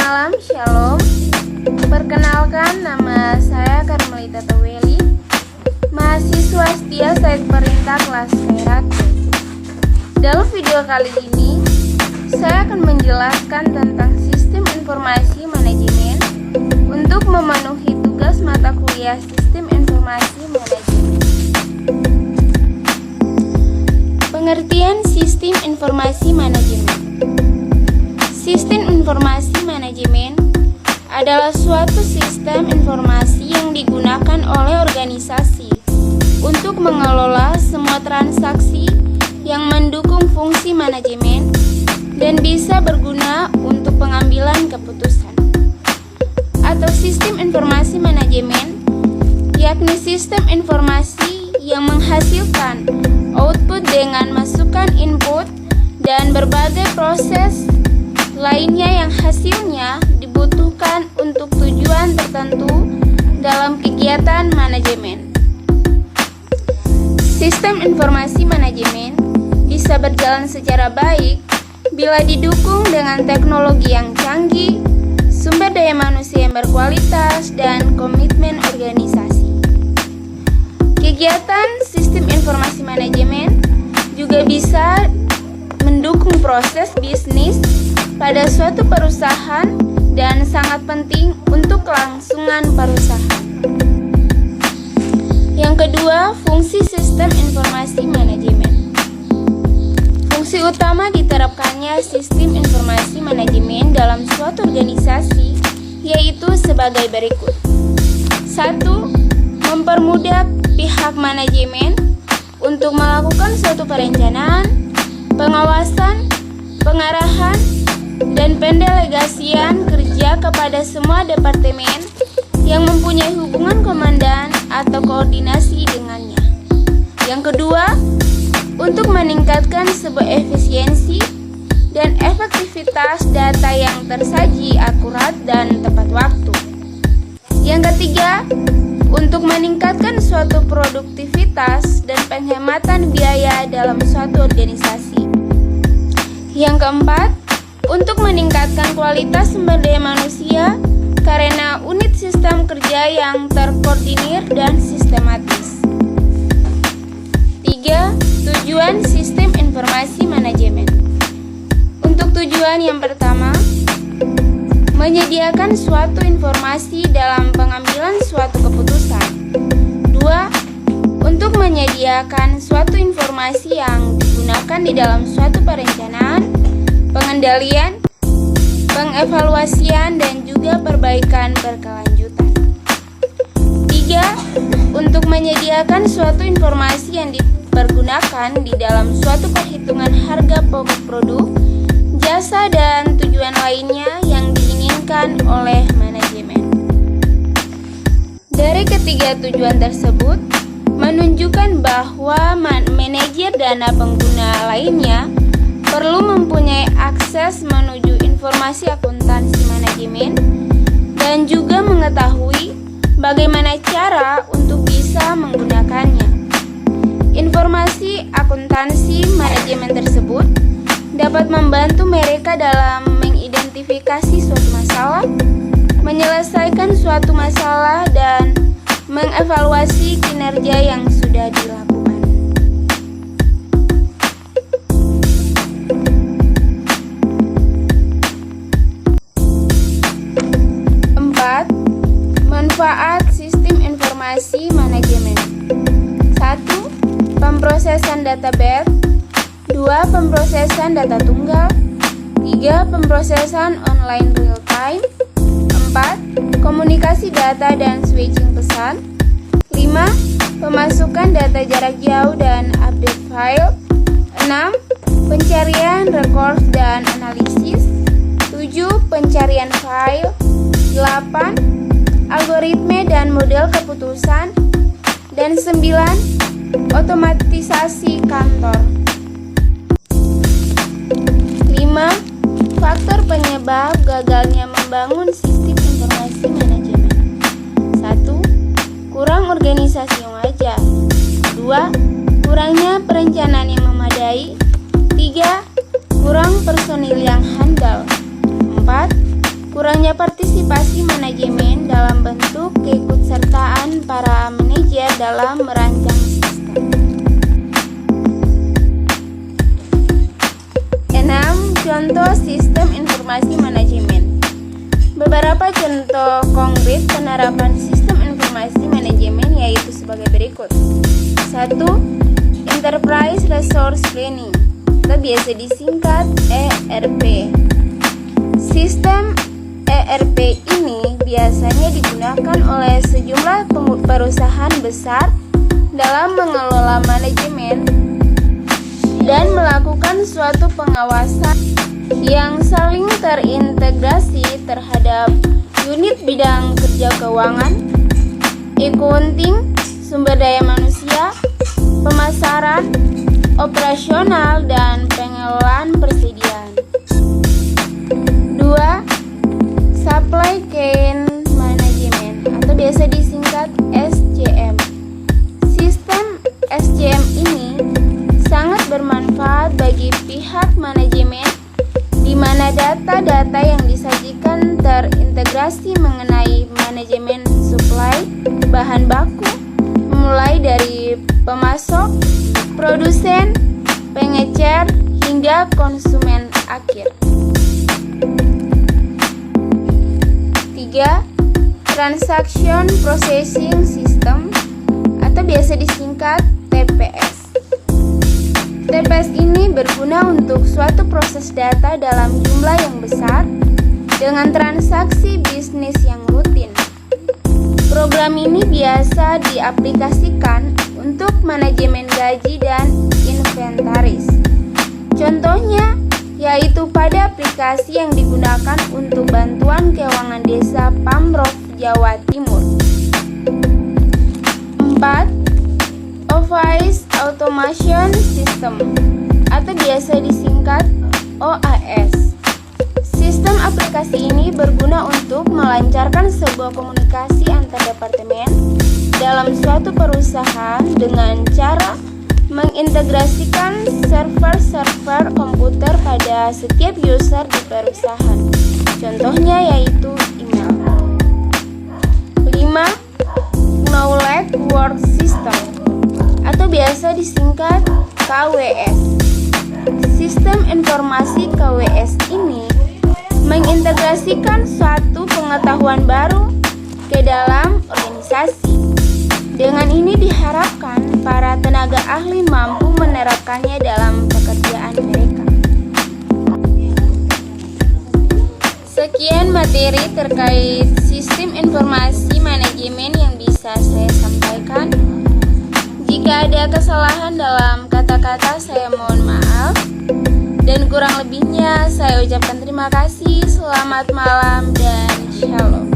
malam, Shalom. Perkenalkan, nama saya Karmelita Taweli, mahasiswa setia Saik Perintah kelas Khairat. Dalam video kali ini, saya akan menjelaskan tentang sistem informasi manajemen untuk memenuhi tugas mata kuliah sistem informasi manajemen. Pengertian sistem informasi manajemen. Sistem informasi manajemen adalah suatu sistem informasi yang digunakan oleh organisasi untuk mengelola semua transaksi yang mendukung fungsi manajemen dan bisa berguna untuk pengambilan keputusan. Atau sistem informasi manajemen, yakni sistem informasi yang menghasilkan output dengan masukan input dan berbagai proses lainnya yang hasilnya dibutuhkan untuk tujuan tertentu dalam kegiatan manajemen. Sistem informasi manajemen bisa berjalan secara baik bila didukung dengan teknologi yang canggih, sumber daya manusia yang berkualitas, dan komitmen organisasi. Kegiatan sistem informasi manajemen juga bisa mendukung proses bisnis pada suatu perusahaan dan sangat penting untuk kelangsungan perusahaan. Yang kedua, fungsi sistem informasi manajemen. Fungsi utama diterapkannya sistem informasi manajemen dalam suatu organisasi yaitu sebagai berikut. 1. Mempermudah pihak manajemen untuk melakukan suatu perencanaan, pengawasan, pengarahan, dan pendelegasian kerja kepada semua departemen yang mempunyai hubungan komandan atau koordinasi dengannya. Yang kedua, untuk meningkatkan sebuah efisiensi dan efektivitas data yang tersaji akurat dan tepat waktu. Yang ketiga, untuk meningkatkan suatu produktivitas dan penghematan biaya dalam suatu organisasi. Yang keempat, untuk meningkatkan kualitas sumber daya manusia karena unit sistem kerja yang terkoordinir dan sistematis. 3. Tujuan sistem informasi manajemen. Untuk tujuan yang pertama, menyediakan suatu informasi dalam pengambilan suatu keputusan. 2. Untuk menyediakan suatu informasi yang digunakan di dalam suatu perencanaan, pengendalian, pengevaluasian, dan juga perbaikan berkelanjutan. 3. Untuk menyediakan suatu informasi yang dipergunakan di dalam suatu perhitungan harga pokok produk, jasa, dan tujuan lainnya yang diinginkan oleh manajemen. Dari ketiga tujuan tersebut, menunjukkan bahwa manajer dana pengguna lainnya perlu mempunyai akses menuju informasi akuntansi manajemen dan juga mengetahui bagaimana cara untuk bisa menggunakannya. Informasi akuntansi manajemen tersebut dapat membantu mereka dalam mengidentifikasi suatu masalah, menyelesaikan suatu masalah, dan mengevaluasi kinerja yang sudah dilakukan. 4. Manfaat sistem informasi manajemen. 1. Pemrosesan data batch. 2. Pemrosesan data tunggal. 3. Pemrosesan online real time. 4. Komunikasi data dan switching pesan. 5. Pemasukan data jarak jauh dan update file. 6. Pencarian, record, dan analisis. 7. Pencarian file. 8. Algoritme dan model keputusan. Dan 9. Otomatisasi kantor. 5. Faktor penyebab gagalnya membangun sistem informasi manajemen. 1. Kurang organisasi yang wajar. 2. Kurangnya perencanaan yang memadai. 3. Kurang personil yang handal. 4. kurangnya partisipasi manajemen dalam bentuk keikutsertaan para manajer dalam merancang sistem. 6. Contoh sistem informasi manajemen. Beberapa contoh konkret penerapan sistem informasi manajemen yaitu sebagai berikut. 1. Enterprise Resource Planning atau biasa disingkat ERP. Sistem ERP ini biasanya digunakan oleh sejumlah perusahaan besar dalam mengelola manajemen dan melakukan suatu pengawasan yang saling terintegrasi terhadap unit bidang kerja keuangan, accounting, sumber daya manusia, pemasaran, operasional, dan pengelolaan persediaan. 2. Supply Chain Management atau biasa disingkat SCM. Sistem SCM ini sangat bermanfaat bagi pihak manajemen di mana data-data yang disajikan terintegrasi mengenai manajemen suplai bahan baku mulai dari pemasok, produsen, pengecer, hingga konsumen akhir. 3. Transaction Processing System atau biasa disingkat TPS. TPS ini berguna untuk suatu proses data dalam jumlah yang besar dengan transaksi bisnis yang rutin. Program ini biasa diaplikasikan untuk manajemen gaji dan inventaris. Contohnya yaitu pada aplikasi yang digunakan untuk bantuan keuangan desa Pamprov Jawa Timur. 4. Office Automation System atau biasa disingkat OAS. Sistem aplikasi ini berguna untuk melancarkan sebuah komunikasi antar departemen dalam suatu perusahaan dengan cara mengintegrasikan server-server komputer pada setiap user di perusahaan. Contohnya yaitu email. 5. Knowledge Work System atau biasa disingkat KWS. Sistem informasi KWS ini mengintegrasikan suatu pengetahuan baru ke dalam organisasi. Dengan ini diharapkan para tenaga ahli mampu menerapkannya dalam pekerjaan mereka. Sekian materi terkait sistem informasi manajemen yang bisa saya sampaikan. Jika ada kesalahan dalam kata-kata, saya mohon maaf. Dan kurang lebihnya saya ucapkan terima kasih. Selamat malam dan shalom.